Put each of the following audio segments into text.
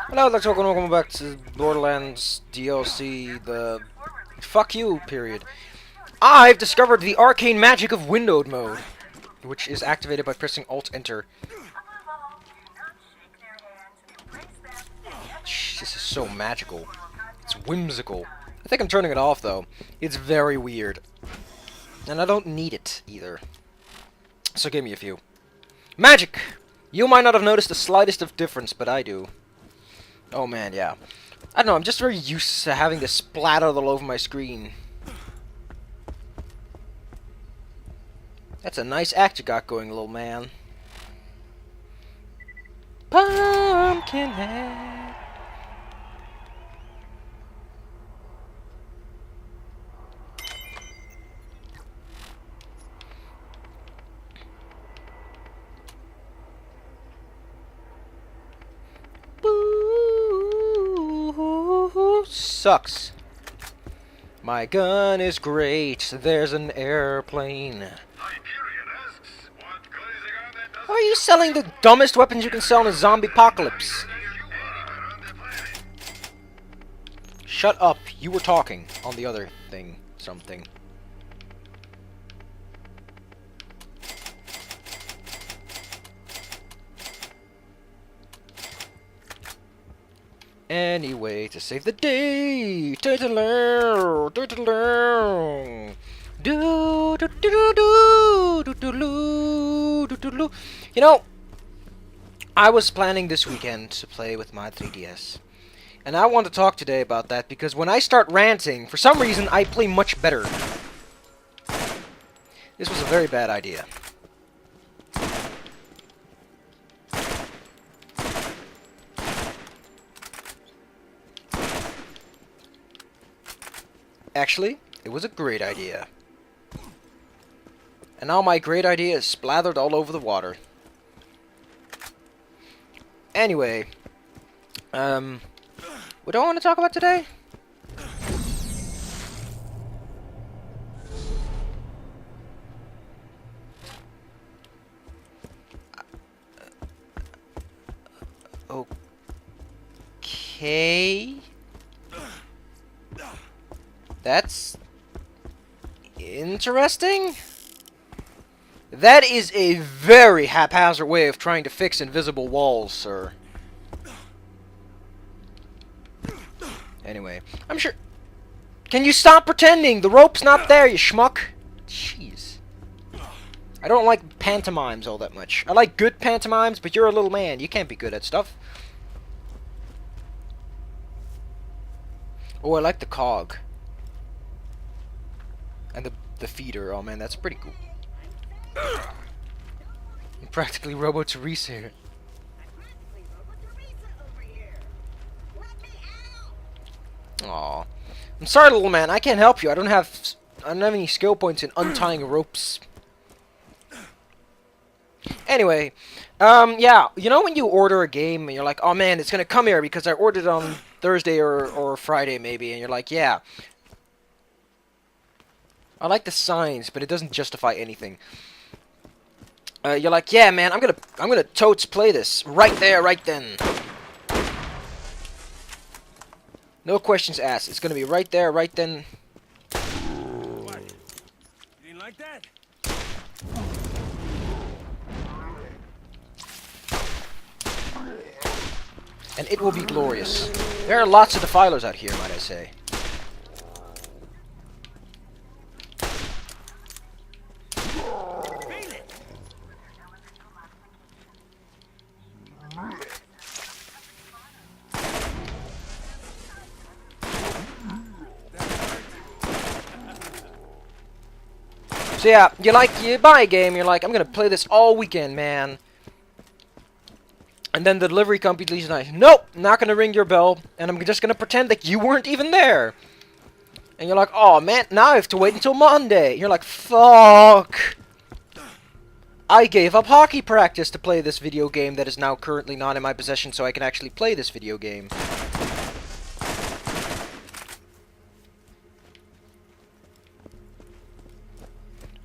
Hello, welcome back to Borderlands DLC, the fuck you period. I've discovered the arcane magic of windowed mode, which is activated by pressing Alt-Enter. This is so magical. It's whimsical. I think I'm turning it off, though. It's very weird. And I don't need it, either. So give me a few. Magic! You might not have noticed the slightest of difference, but I do. Oh man, yeah. I don't know, I'm just very used to having this splatter all over my screen. That's a nice act you got going, little man. Pumpkinhead. Boo, sucks. My gun is great. There's an airplane. Why are you selling the dumbest weapons you can sell in a zombie apocalypse? Shut up. You were talking on the other thing. Something. Anyway, to save the day. You know, I was planning this weekend to play with my 3DS. And I want to talk today about that because when I start ranting, for some reason I play much better. This was a very bad idea. Actually, it was a great idea. And now my great idea is slathered all over the water. Anyway, what do I want to talk about today? Okay. That's interesting. That is a very haphazard way of trying to fix invisible walls, sir. Anyway, I'm sure... Can you stop pretending? The rope's not there, you schmuck. Jeez. I don't like pantomimes all that much. I like good pantomimes, but you're a little man. You can't be good at stuff. Oh, I like the cog. And the feeder. Oh man, that's pretty cool. Practically Robo Teresa. Aw. I'm sorry, little man. I can't help you. I don't have any skill points in untying ropes. Anyway, yeah. You know when you order a game and you're like, oh man, it's gonna come here because I ordered it on Thursday or Friday maybe, and you're like, yeah. I like the signs, but it doesn't justify anything. You're like, yeah, man, I'm gonna totes play this right there, right then. No questions asked. It's gonna be right there, right then. What? You didn't like that? And it will be glorious. There are lots of defilers out here, might I say. So yeah, you buy a game, you're like, I'm gonna play this all weekend, man. And then the delivery company's like, nope, not gonna ring your bell, and I'm just gonna pretend that you weren't even there. And you're like, oh man, now I have to wait until Monday. You're like, fuck. I gave up hockey practice to play this video game that is now currently not in my possession so I can actually play this video game.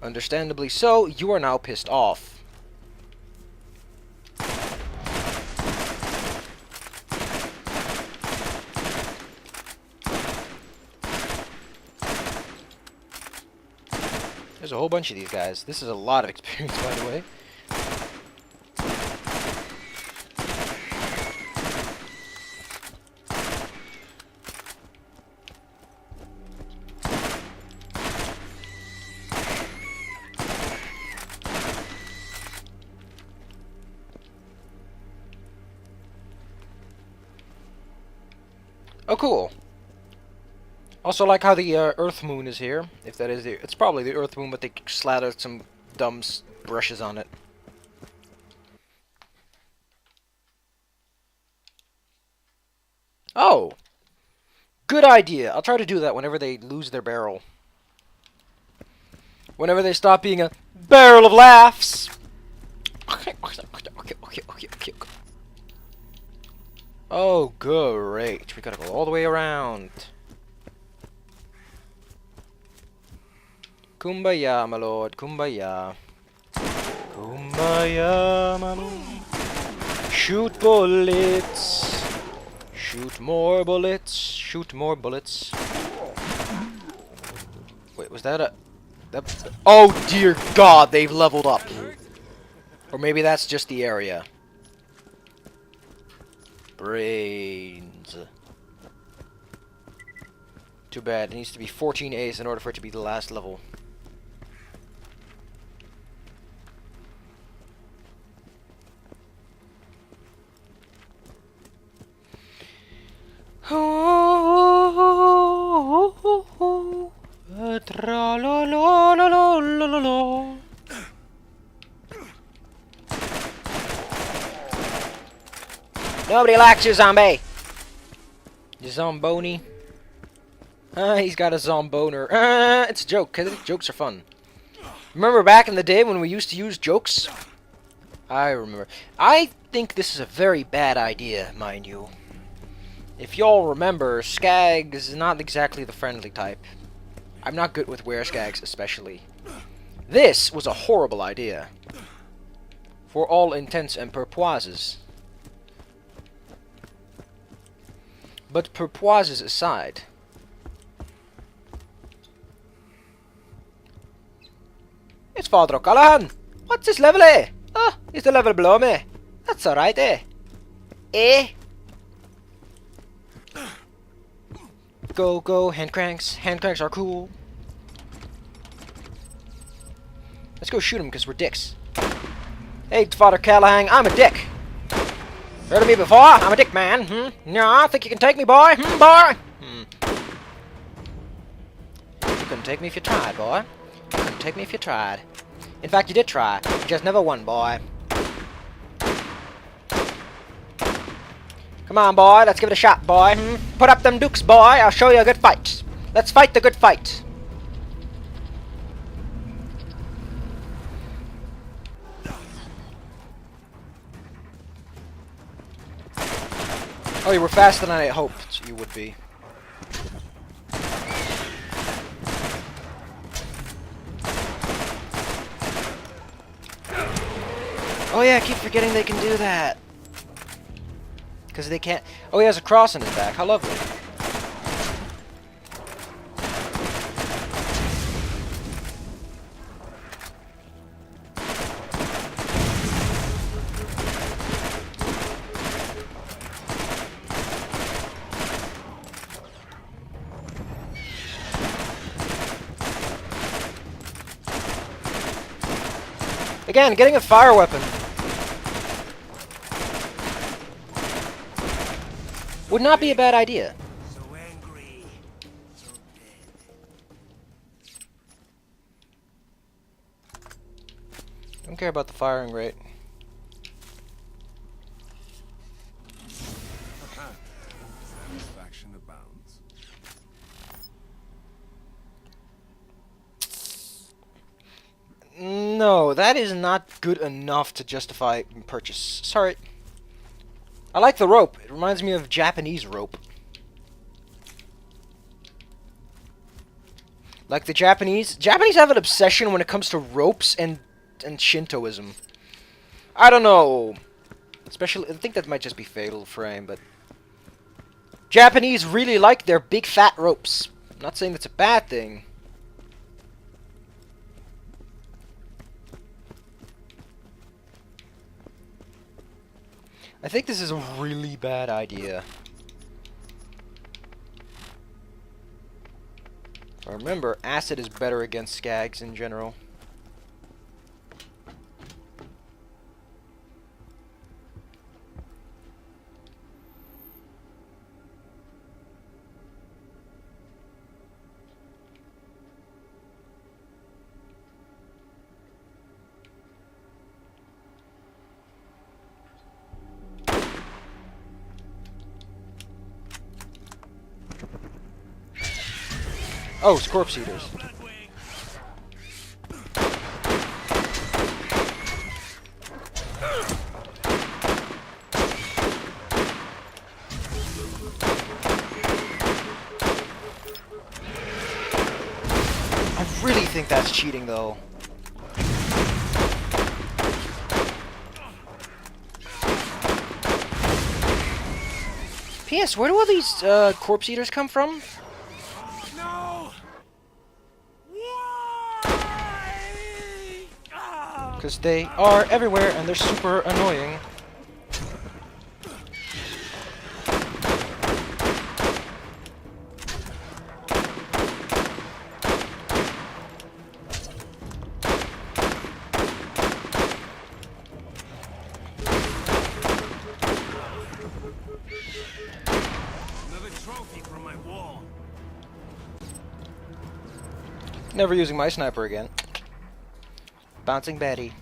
Understandably so, you are now pissed off. There's a whole bunch of these guys. This is a lot of experience, by the way. Oh, cool. Also, like how the Earth Moon is here. If that is the... It's probably the Earth Moon, but they slathered some dumb brushes on it. Oh! Good idea. I'll try to do that whenever they lose their barrel. Whenever they stop being a barrel of laughs. Okay. Oh, great. We gotta go all the way around. Kumbaya, my lord. Kumbaya. Kumbaya, my lord. Shoot bullets. Shoot more bullets. Shoot more bullets. Wait, was that a... Oh, dear God, they've leveled up. Or maybe that's just the area. Brains. Too bad. It needs to be 14 A's in order for it to be the last level. Nobody likes you, zombie. You zomboni. He's got a zomboner. It's a joke, cause jokes are fun. Remember back in the day when we used to use jokes? I remember. I think this is a very bad idea, mind you. If y'all remember, Skag is not exactly the friendly type. I'm not good with wereskags, especially. This was a horrible idea. For all intents and purposes. But purposes aside. It's Father O'Callaghan! What's this level, eh? Oh, he's the level below me. That's alright, eh? Eh? Go, go, hand cranks. Hand cranks are cool. Let's go shoot him, because we're dicks. Hey, Father Callahan, I'm a dick. Heard of me before? I'm a dick man. Yeah, think you can take me, boy? Boy? You couldn't take me if you tried, boy. You couldn't take me if you tried. In fact, you did try. You just never won, boy. Come on, boy. Let's give it a shot, boy. Put up them dukes, boy. I'll show you a good fight. Let's fight the good fight. Oh, you were faster than I hoped you would be. Oh yeah, I keep forgetting they can do that. Because they can't... Oh, he has a cross in his back. How lovely. Again, getting a fire weapon would not be a bad idea. So angry, so dead. Don't care about the firing rate. Satisfaction abounds. No, that is not good enough to justify purchase. Sorry. I like the rope. It reminds me of Japanese rope. Like the Japanese have an obsession when it comes to ropes and Shintoism. I don't know. Especially, I think that might just be Fatal Frame, but Japanese really like their big fat ropes. I'm not saying that's a bad thing. I think this is a really bad idea. Remember, acid is better against skags in general. Oh, it's corpse eaters. I really think that's cheating, though. P.S. Where do all these corpse eaters come from? No! Why? Because they are everywhere and they're super annoying. Another trophy from my wall. Never using my sniper again. Bouncing Betty.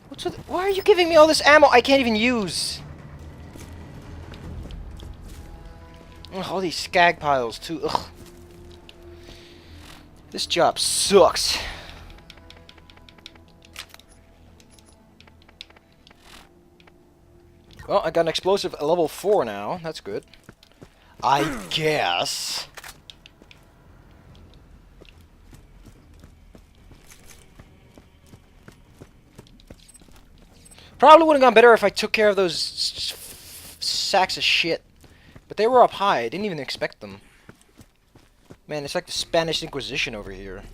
What's with... Why are you giving me all this ammo I can't even use? Ugh, all these skag piles too. Ugh. This job sucks. Well, I got an explosive at level 4 now. That's good. I guess. Probably would have gone better if I took care of those sacks of shit. But they were up high. I didn't even expect them. Man, it's like the Spanish Inquisition over here.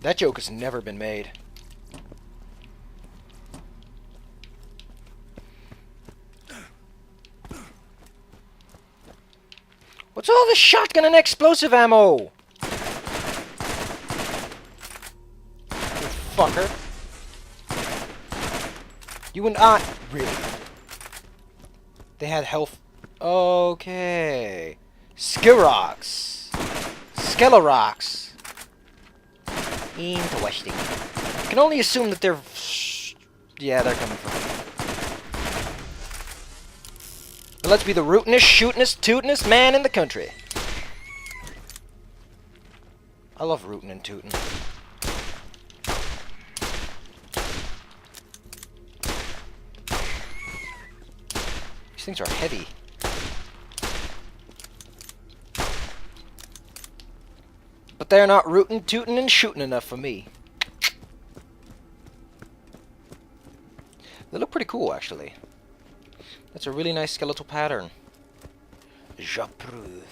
That joke has never been made. What's all this shotgun and explosive ammo? You fucker. You and I... Really? They had health... Okay. Skirocks. Skelorox. Interesting. I can only assume that they're... Yeah, they're coming from me. But let's be the rootinest, shootinest, tootinest man in the country. I love rootin' and tootin'. These things are heavy. But they're not rootin', tootin', and shootin' enough for me. They look pretty cool, actually. That's a really nice skeletal pattern. J'approve.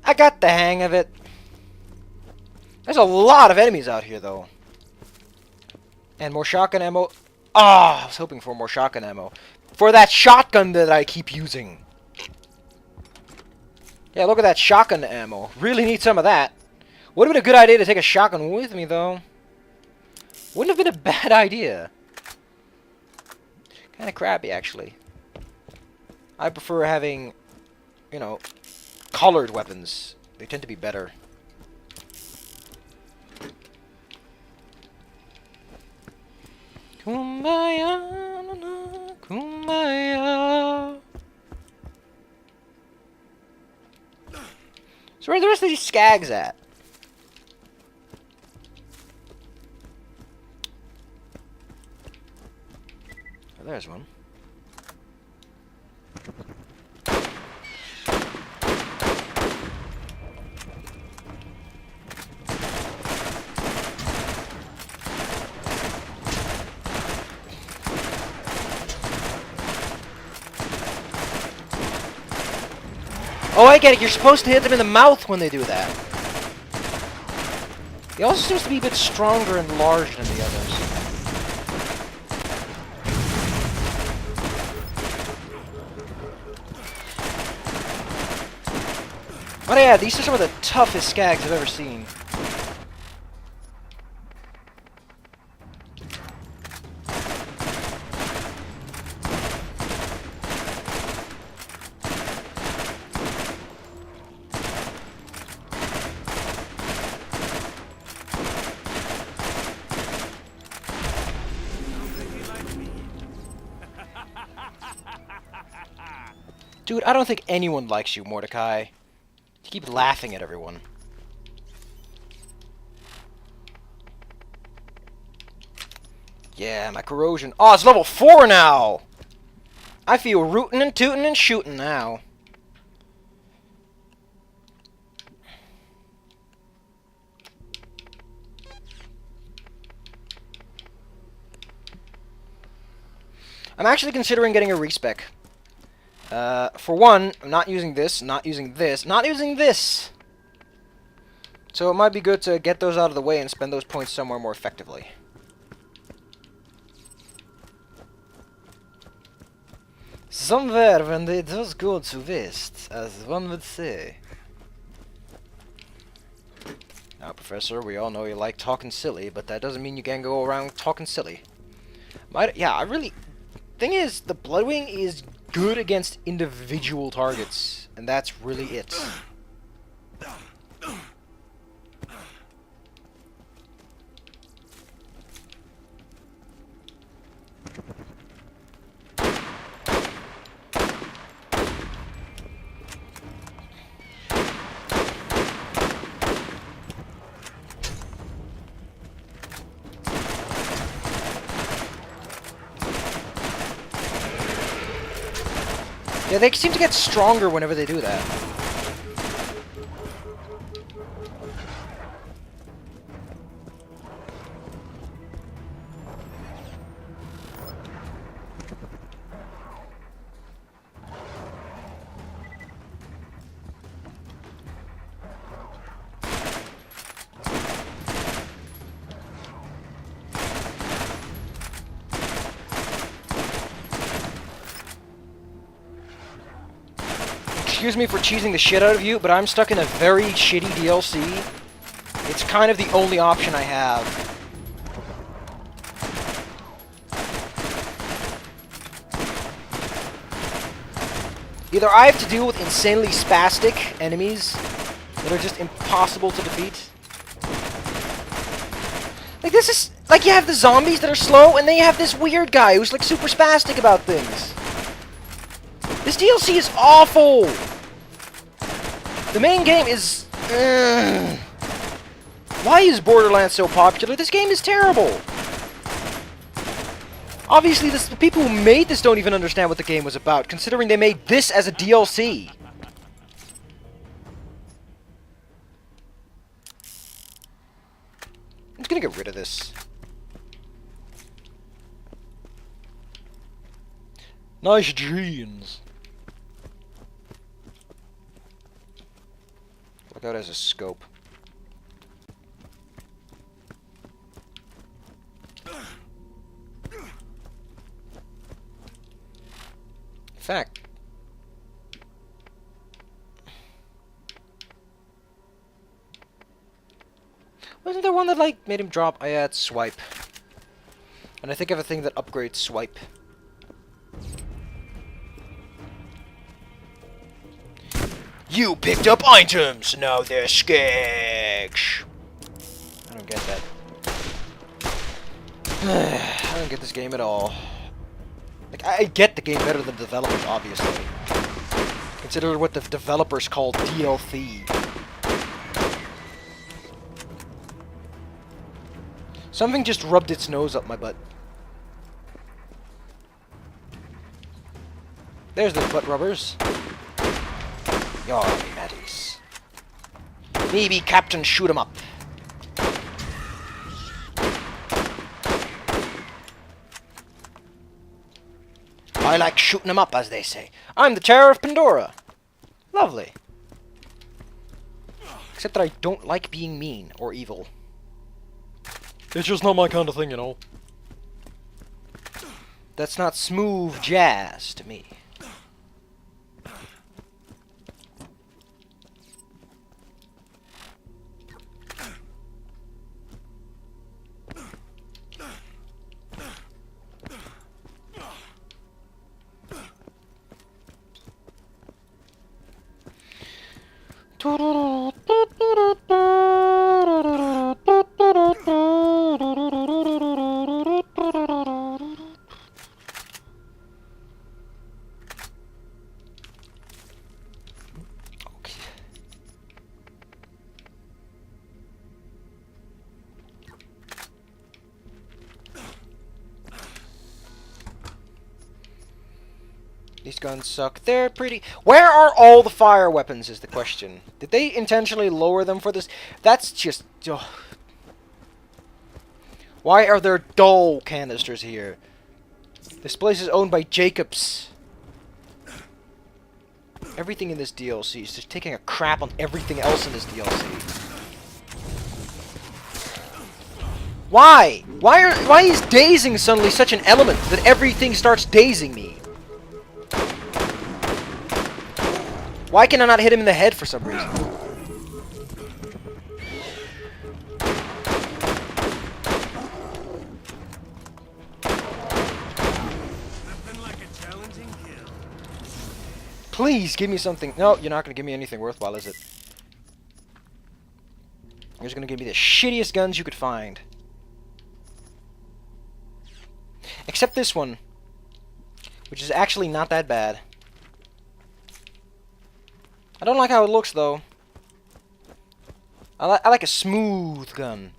I got the hang of it. There's a lot of enemies out here, though. And more shotgun ammo. Ah, I was hoping for more shotgun ammo. For that shotgun that I keep using. Yeah, look at that shotgun ammo. Really need some of that. Would have been a good idea to take a shotgun with me, though. Wouldn't have been a bad idea. Kind of crappy, actually. I prefer having, you know, colored weapons. They tend to be better. Kumbaya, na, na, kumbaya. So where are the rest of these skags at? Oh, there's one. Oh, I get it. You're supposed to hit them in the mouth when they do that. He also seems to be a bit stronger and larger than the others. But yeah, these are some of the toughest skags I've ever seen. Dude, I don't think anyone likes you, Mordecai. You keep laughing at everyone. Yeah, my corrosion. Oh, it's level 4 now! I feel rootin' and tootin' and shootin' now. I'm actually considering getting a respec. For one, I'm not using this, not using this, not using this! So it might be good to get those out of the way and spend those points somewhere more effectively. Somewhere when it does go to waste, as one would say. Now, Professor, we all know you like talking silly, but that doesn't mean you can go around talking silly. Yeah, I really... Thing is, the Bloodwing is good against individual targets, and that's really it. Yeah, they seem to get stronger whenever they do that. Excuse me for cheesing the shit out of you, but I'm stuck in a very shitty DLC. It's kind of the only option I have. Either I have to deal with insanely spastic enemies that are just impossible to defeat. Like, this is... Like, you have the zombies that are slow, and then you have this weird guy who's, like, super spastic about things. This DLC is awful! The main game is... Why is Borderlands so popular? This game is terrible! Obviously, the people who made this don't even understand what the game was about, considering they made this as a DLC. I'm just gonna get rid of this. Nice jeans. Look out as a scope. In fact, wasn't there one that like made him drop? Oh yeah, it's swipe. And I think I have a thing that upgrades swipe. You picked up items! Now they're skags! I don't get that. I don't get this game at all. Like, I get the game better than the developers, obviously. Consider what the developers call DLC. Something just rubbed its nose up my butt. There's the butt rubbers. Your maddies. Me be Captain Shoot 'em Up. I like shooting 'em up, as they say. I'm the Terror of Pandora. Lovely. Except that I don't like being mean or evil. It's just not my kind of thing, you know. That's not smooth jazz to me. These guns suck. They're pretty... Where are all the fire weapons is the question. Did they intentionally lower them for this? That's just... Ugh. Why are there dull canisters here? This place is owned by Jacobs. Everything in this DLC is just taking a crap on everything else in this DLC. Why? Why is dazing suddenly such an element that everything starts dazing me? Why can I not hit him in the head for some reason? Nothing like a challenging kill. Please give me something. No, you're not going to give me anything worthwhile, is it? You're just going to give me the shittiest guns you could find. Except this one, which is actually not that bad. I don't like how it looks, though. I like a smooth gun.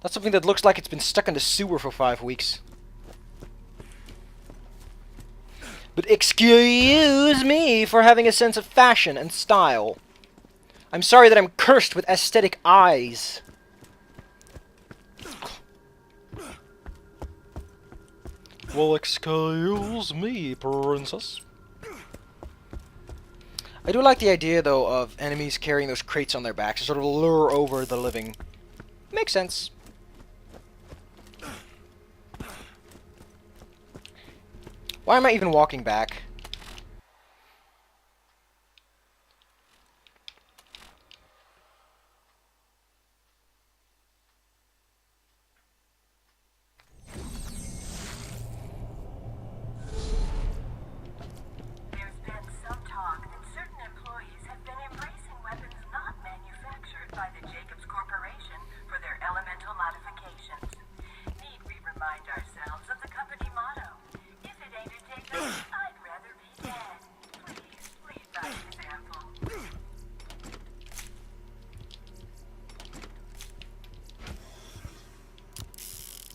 Not something that looks like it's been stuck in the sewer for 5 weeks. But excuse me for having a sense of fashion and style. I'm sorry that I'm cursed with aesthetic eyes. Well, excuse me, princess. I do like the idea, though, of enemies carrying those crates on their backs to sort of lure over the living. Makes sense. Why am I even walking back?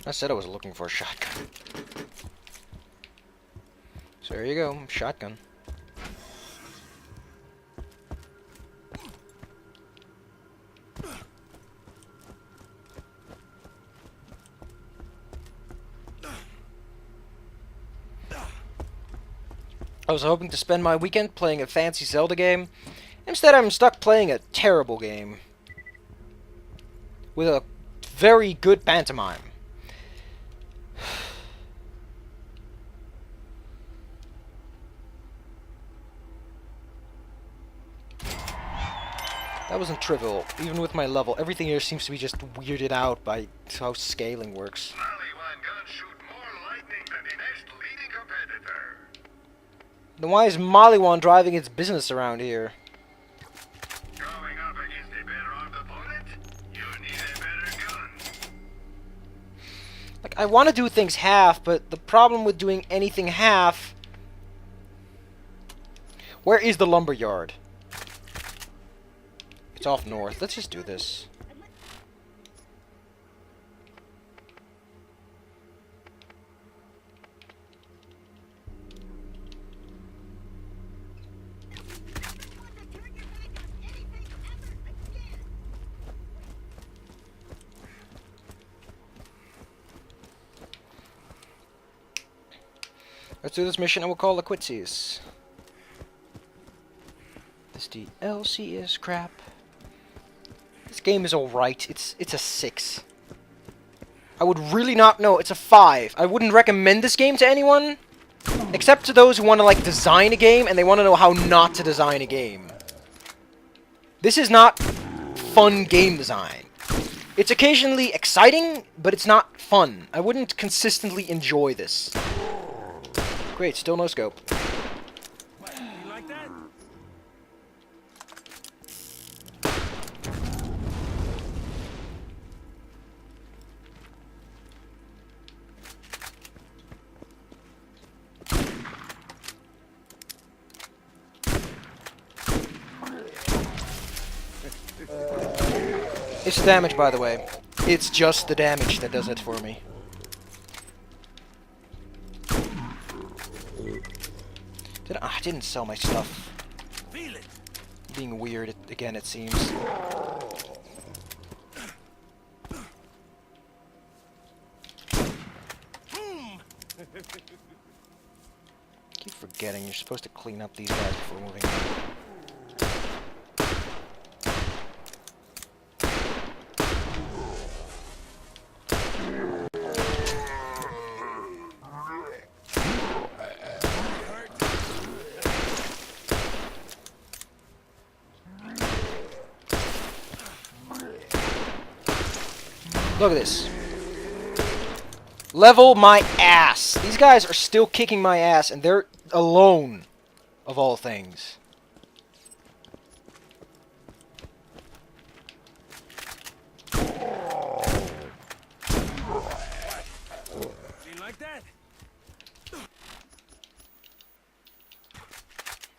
I said I was looking for a shotgun. So there you go, shotgun. I was hoping to spend my weekend playing a fancy Zelda game. Instead, I'm stuck playing a terrible game. With a very good pantomime. That wasn't trivial. Even with my level, everything here seems to be just weirded out by how scaling works. Then why is Maliwan driving its business around here? Going up against a better armed opponent, you need a better gun. Like, I want to do things half, but the problem with doing anything half... Where is the lumber yard? It's off north. Let's just do this. Let's do this mission and we'll call it quitsies. This DLC is crap. This game is alright. It's a 6. I would really not know. It's a 5. I wouldn't recommend this game to anyone. Except to those who want to, like, design a game and they want to know how not to design a game. This is not fun game design. It's occasionally exciting, but it's not fun. I wouldn't consistently enjoy this. Great, still no scope. You like that? It's the damage, by the way. It's just the damage that does it for me. I didn't sell my stuff. Feel it. Being weird again, it seems. Keep forgetting you're supposed to clean up these guys before moving on. Look at this. Level my ass. These guys are still kicking my ass, and they're alone, of all things. You like that?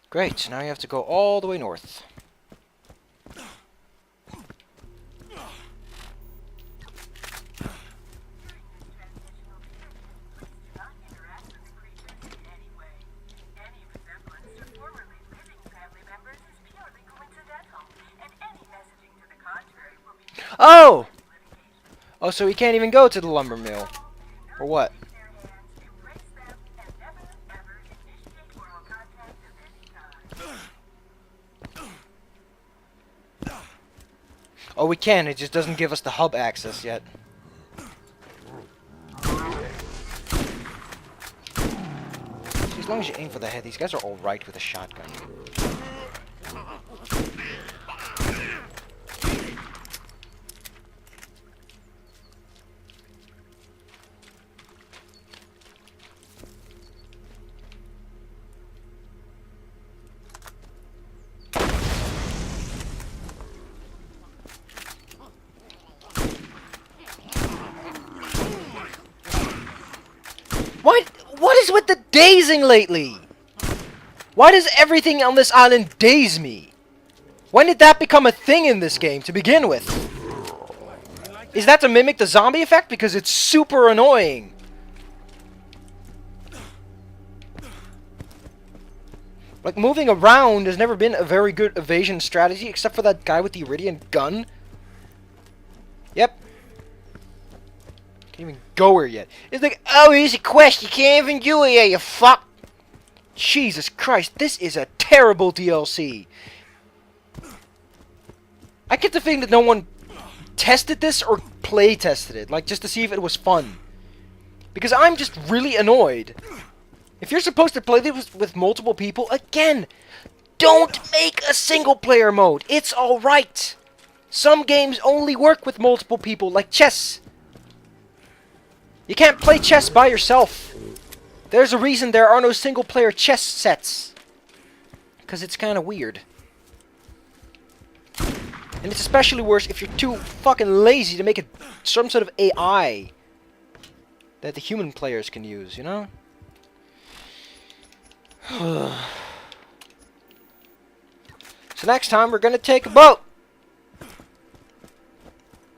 Great, now you have to go all the way north. Oh! Oh, so he can't even go to the lumber mill. Or what? Oh, we can. It just doesn't give us the hub access yet. See, as long as you aim for the head, these guys are alright with a shotgun. What is with the dazing lately? Why does everything on this island daze me? When did that become a thing in this game to begin with? Is that to mimic the zombie effect? Because it's super annoying. Like, moving around has never been a very good evasion strategy, except for that guy with the Iridian gun. Yep. Can't even go here yet. It's like, oh, here's a quest. You can't even do it yet, you fuck. Jesus Christ, this is a terrible DLC. I get the feeling that no one tested this or play tested it, like just to see if it was fun. Because I'm just really annoyed. If you're supposed to play this with multiple people, again, don't make a single player mode. It's alright. Some games only work with multiple people, like chess. You can't play chess by yourself. There's a reason there are no single-player chess sets. Because it's kind of weird. And it's especially worse if you're too fucking lazy to make it some sort of AI that the human players can use, you know? So next time we're gonna take a boat.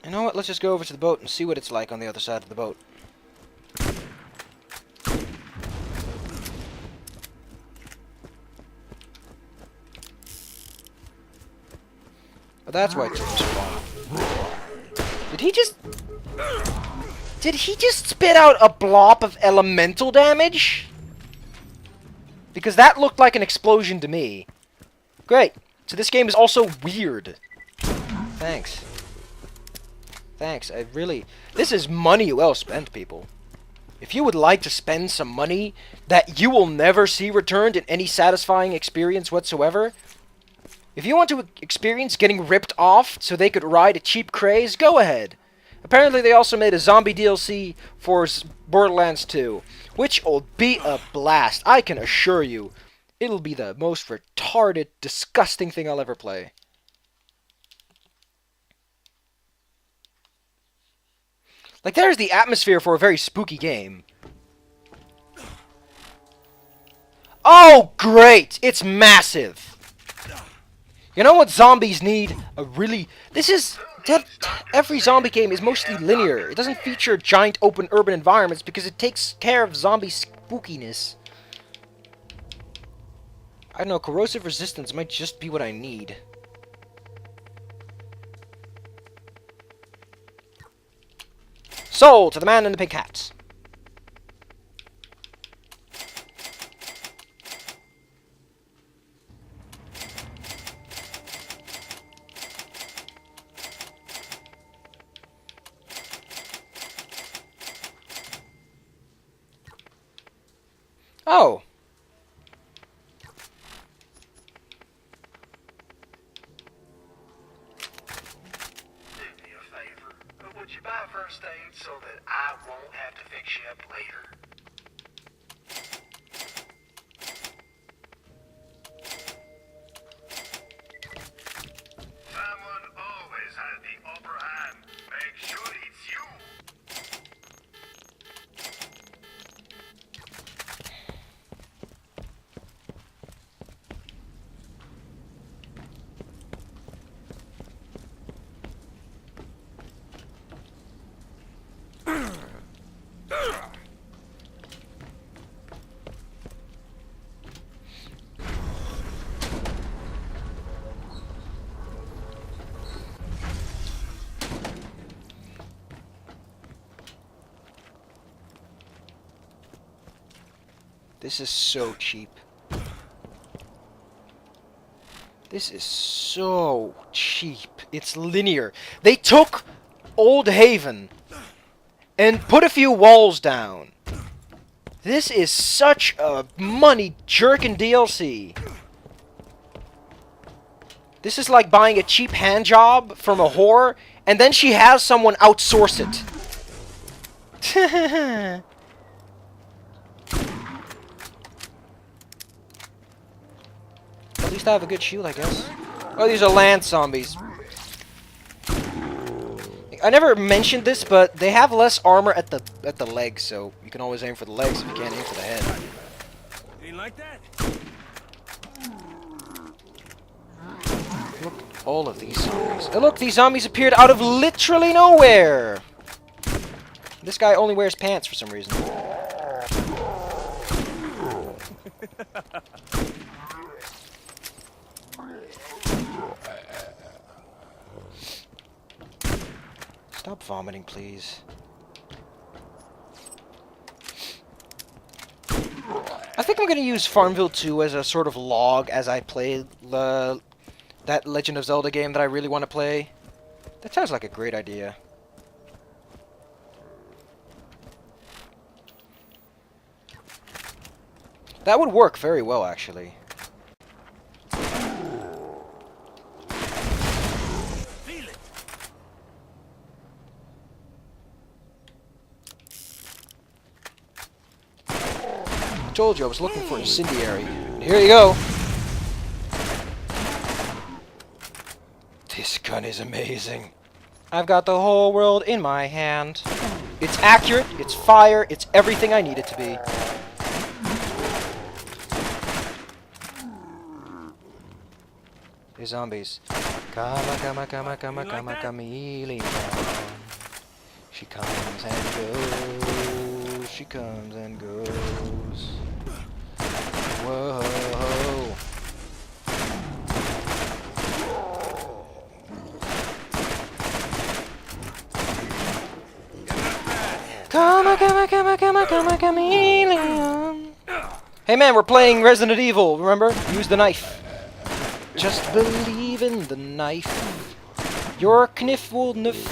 You know what? Let's just go over to the boat and see what it's like on the other side of the boat. Oh, that's why it took so long. Did he just spit out a blob of elemental damage? Because that looked like an explosion to me. Great. So this game is also weird. Thanks. Thanks. I really... This is money well spent, people. If you would like to spend some money that you will never see returned in any satisfying experience whatsoever, if you want to experience getting ripped off so they could ride a cheap craze, go ahead. Apparently they also made a zombie DLC for Borderlands 2, which will be a blast. I can assure you, it'll be the most retarded, disgusting thing I'll ever play. Like, there's the atmosphere for a very spooky game. Oh, great! It's massive! You know what zombies need? A really... This is... Every zombie game is mostly linear. It doesn't feature giant open urban environments because it takes care of zombie spookiness. I don't know, corrosive resistance might just be what I need. Sold to the man in the pink hat. Oh. Do me a favor. Would you buy first aid so that I won't have to fix you up later? Someone always has the upper hand. Make sure it's you. This is so cheap. This is so cheap. It's linear. They took Old Haven and put a few walls down. This is such a money-jerking DLC. This is like buying a cheap hand job from a whore, and then she has someone outsource it. At least I have a good shield, I guess. Oh, these are land zombies. I never mentioned this, but they have less armor at the legs, so you can always aim for the legs if you can't aim for the head. Ain't like that? Look at all of these zombies. And look, these zombies appeared out of literally nowhere! This guy only wears pants for some reason. Stop vomiting, please. I think I'm gonna use Farmville 2 as a sort of log as I play that Legend of Zelda game that I really want to play. That sounds like a great idea. That would work very well, actually. Feel it. I told you I was looking for incendiary. Here you go. This gun is amazing. I've got the whole world in my hand. It's accurate, it's fire, it's everything I need it to be. They're zombies. Chameleon. She comes and goes. She comes and goes. Whoa. Come on, chameleon. Hey man, we're playing Resident Evil, remember? Use the knife. Just believe in the knife. Your kniff will kniff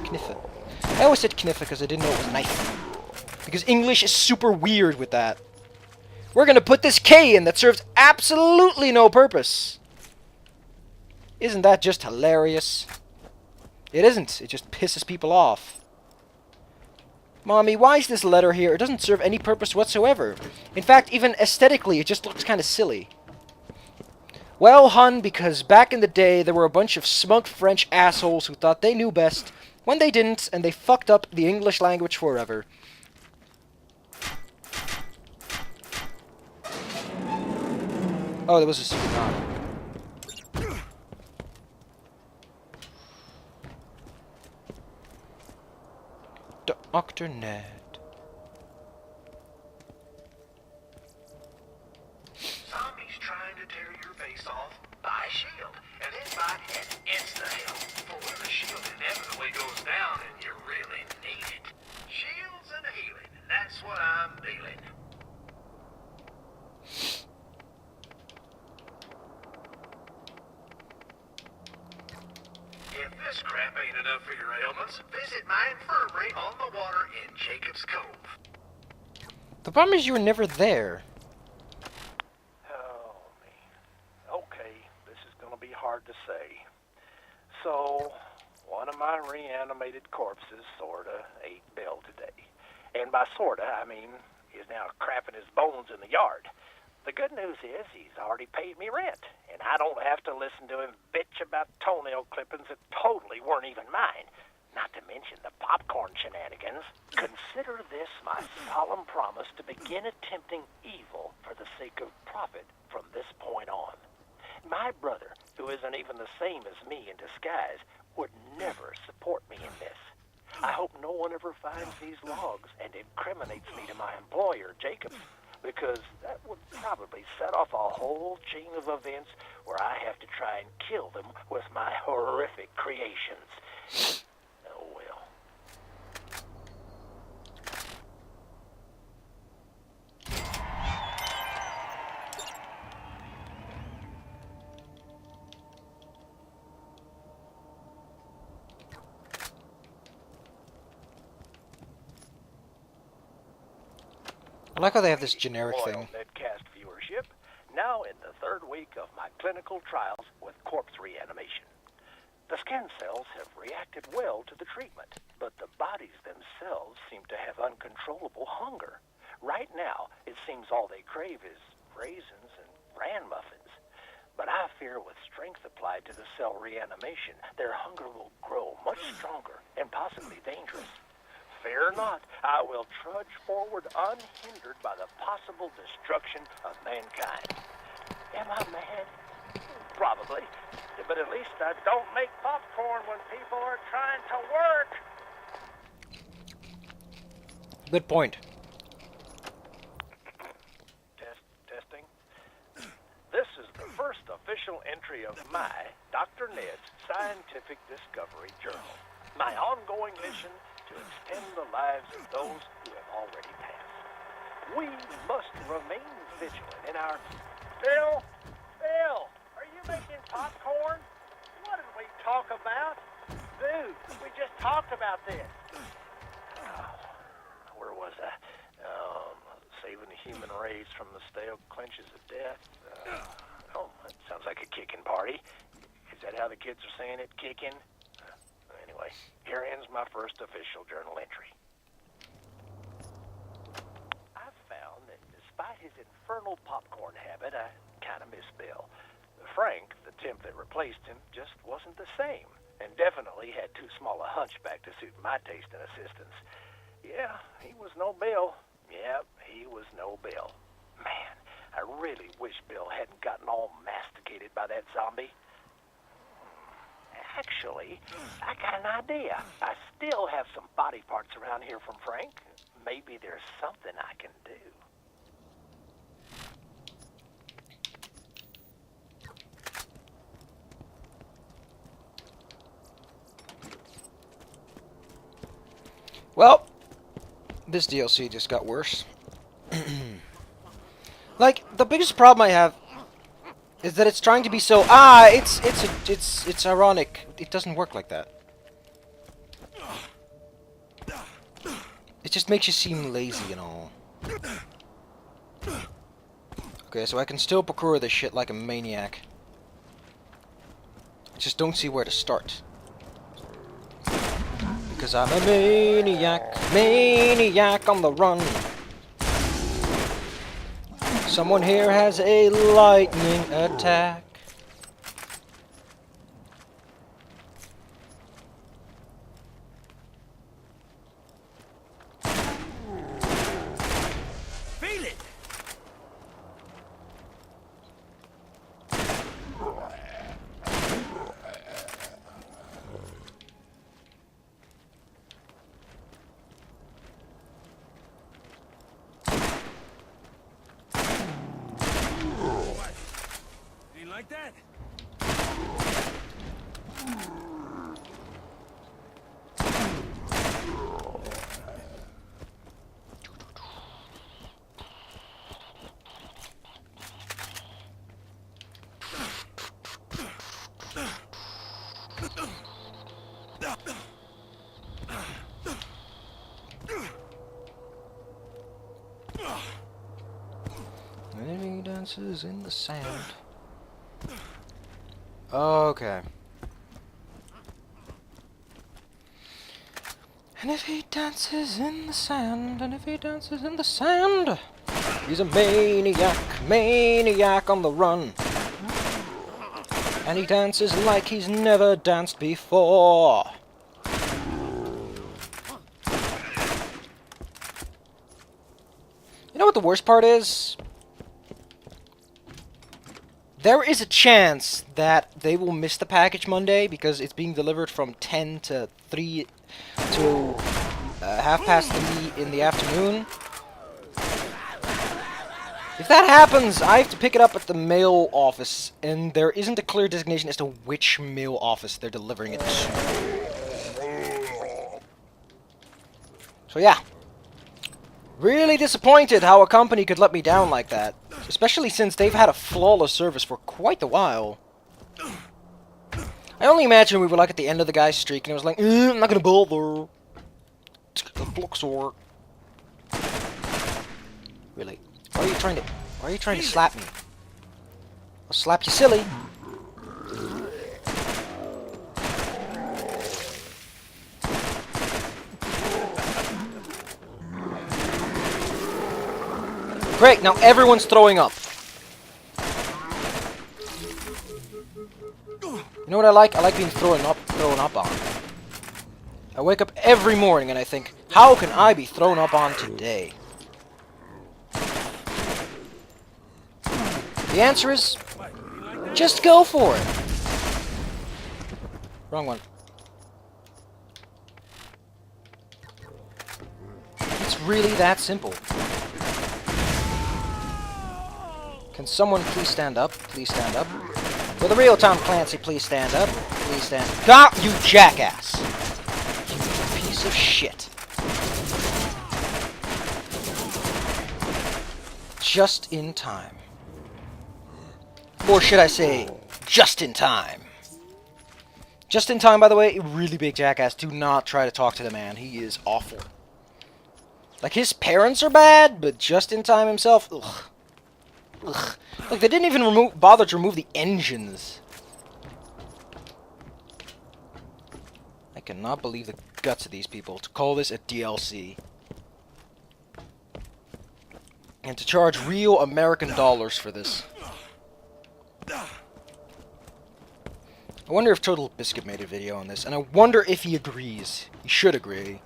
it. I always said kniff because I didn't know it was knife. Because English is super weird with that. We're gonna put this K in that serves absolutely no purpose. Isn't that just hilarious? It isn't. It just pisses people off. Mommy, why is this letter here? It doesn't serve any purpose whatsoever. In fact, even aesthetically, it just looks kind of silly. Well, hun, because back in the day, there were a bunch of smug French assholes who thought they knew best, when they didn't, and they fucked up the English language forever. Oh, there was a secret knock. Dr. Ned. Zombies trying to tear your face off. Buy a shield, and then buy an insta-heal for when the shield inevitably goes down and you really need it. Shields and healing, that's what I'm dealing. If this crap ain't enough for your ailments, visit my infirmary on the water in Jacob's Cove. The problem is you were never there. Oh, me. Okay, this is gonna be hard to say. So, one of my reanimated corpses sorta ate Bill today. And by sorta, I mean he's now crapping his bones in the yard. The good news is he's already paid me rent, and I don't have to listen to him bitch about toenail clippings that totally weren't even mine. Not to mention the popcorn shenanigans. Consider this my solemn promise to begin attempting evil for the sake of profit from this point on. My brother, who isn't even the same as me in disguise, would never support me in this. I hope no one ever finds these logs and incriminates me to my employer, Jacob, because that would probably set off a whole chain of events where I have to try and kill them with my horrific creations. Oh well. I like how they have this generic Loyal thing. Netcast viewership, now in the third week of my clinical trials with corpse reanimation. The skin cells have reacted well to the treatment, but the bodies themselves seem to have uncontrollable hunger. Right now, it seems all they crave is raisins and bran muffins. But I fear with strength applied to the cell reanimation, their hunger will grow much stronger and possibly dangerous. Fear not, I will trudge forward unhindered by the possible destruction of mankind. Am I mad? Probably. But at least I don't make popcorn when people are trying to work. Good point. Testing. This is the first official entry of my, Dr. Ned's Scientific Discovery Journal. My ongoing mission to extend the lives of those who have already passed. We must remain vigilant in our... Bill, are you making popcorn? What did we talk about? Dude, we just talked about this. Where was I? Saving the human race from the stale clenches of death. That sounds like a kicking party. Is that how the kids are saying it, kicking? Anyway, here ends my first official journal entry. I've found that despite his infernal popcorn habit, I kind of miss Bill. Frank, the temp that replaced him, just wasn't the same, and definitely had too small a hunchback to suit my taste and assistance. Yeah, he was no Bill. Yep, he was no Bill. Man, I really wish Bill hadn't gotten all masticated by that zombie. Actually, I got an idea. I still have some body parts around here from Frank. Maybe there's something I can do. Well, this DLC just got worse. Like, the biggest problem I have is that it's trying to be so... Ah, it's ironic. It doesn't work like that. It just makes you seem lazy and all. Okay, so I can still parkour this shit like a maniac. I just don't see where to start. Because I'm a maniac on the run. Someone here has a lightning attack. Feel it. You like that? Enemy dances in the sand. Okay. And if he dances in the sand, and if he dances in the sand, he's a maniac on the run. And he dances like he's never danced before. You know what the worst part is? There is a chance that they will miss the package Monday because it's being delivered from 10 to 3 to half past 3 in the afternoon. If that happens, I have to pick it up at the mail office, and there isn't a clear designation as to which mail office they're delivering it to. So yeah. Really disappointed how a company could let me down like that. Especially since they've had a flawless service for quite a while. I only imagine we were like at the end of the guy's streak and it was like, I'm not gonna bother. The Fluxor. Really? Why are you trying to slap me? I'll slap you silly. Great, now everyone's throwing up. You know what I like? I like being thrown up on. I wake up every morning and I think, how can I be thrown up on today? The answer is, just go for it. Wrong one. It's really that simple. Can someone please stand up? Please stand up. Will the real Tom Clancy please stand up? Please stand up. God, you jackass! You piece of shit. Just in time. Or should I say, just in time. Just in time, by the way, really big jackass. Do not try to talk to the man. He is awful. Like, his parents are bad, but just in time himself, ugh. Ugh. Like, they didn't even bother to remove the engines. I cannot believe the guts of these people to call this a DLC. And to charge real American dollars for this. I wonder if Total Biscuit made a video on this, and I wonder if he agrees. He should agree.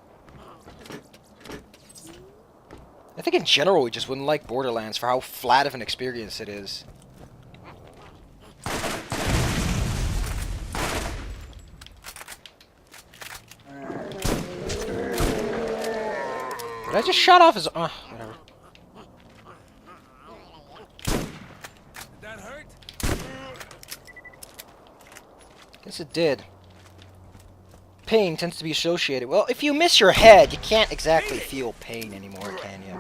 I think in general we just wouldn't like Borderlands for how flat of an experience it is. Did I just shut off his... whatever. Did that hurt? Guess it did. Pain tends to be associated... Well, if you miss your head, you can't exactly feel pain anymore, can you?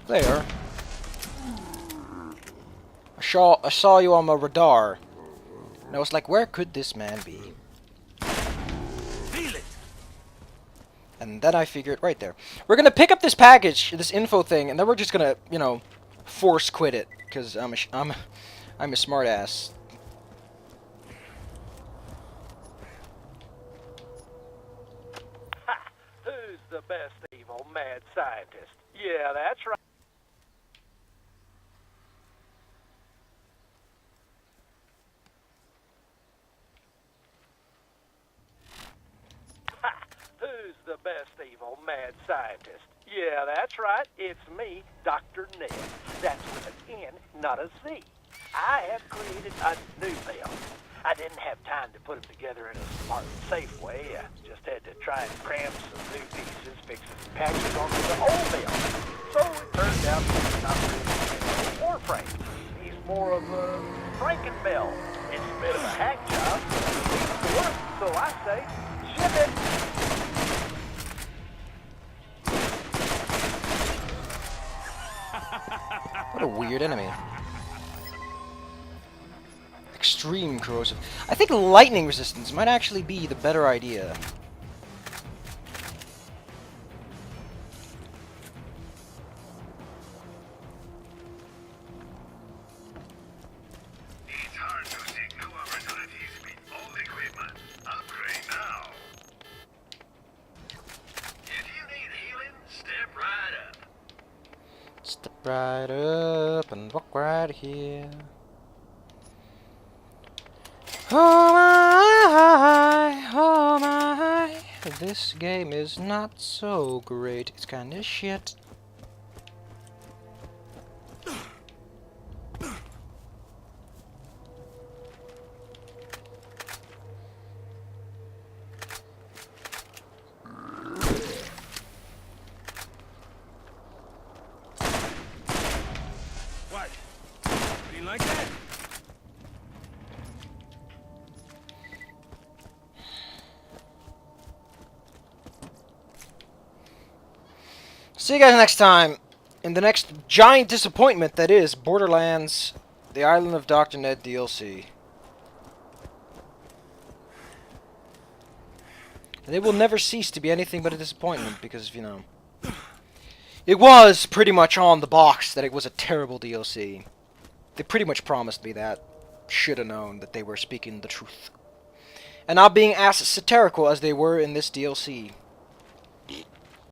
there. I saw you on my radar. And I was like, where could this man be? Feel it. And then I figured, right there. We're gonna pick up this package, this info thing, and then we're just gonna, you know, force quit it. Because I'm a smart ass. Ha! Who's the best evil mad scientist? Yeah, that's right. Ha! Who's the best evil mad scientist? Yeah, that's right. It's me, Dr. Ned. That's with an N, not a Z. I have created a new Bill. I didn't have time to put them together in a smart and safe way. I just had to try and cram some new pieces, fix some patches onto the old Bill. So it turned out he's not really a warframe. He's more of a Frankenbill. It's a bit of a hack job, but it needs to work. So I say, ship it. What a weird enemy. Extreme corrosive. I think lightning resistance might actually be the better idea. It's hard to seek new opportunities with old equipment. Upgrade now. If you need healing, step right up. Step right up and walk right here. Oh my, this game is not so great, it's kinda shit. What? Didn't like that? See you guys next time, in the next giant disappointment that is Borderlands, The Island of Dr. Ned DLC. And it will never cease to be anything but a disappointment, because, you know, it was pretty much on the box that it was a terrible DLC. They pretty much promised me that. Should have known that they were speaking the truth. And not being as satirical as they were in this DLC.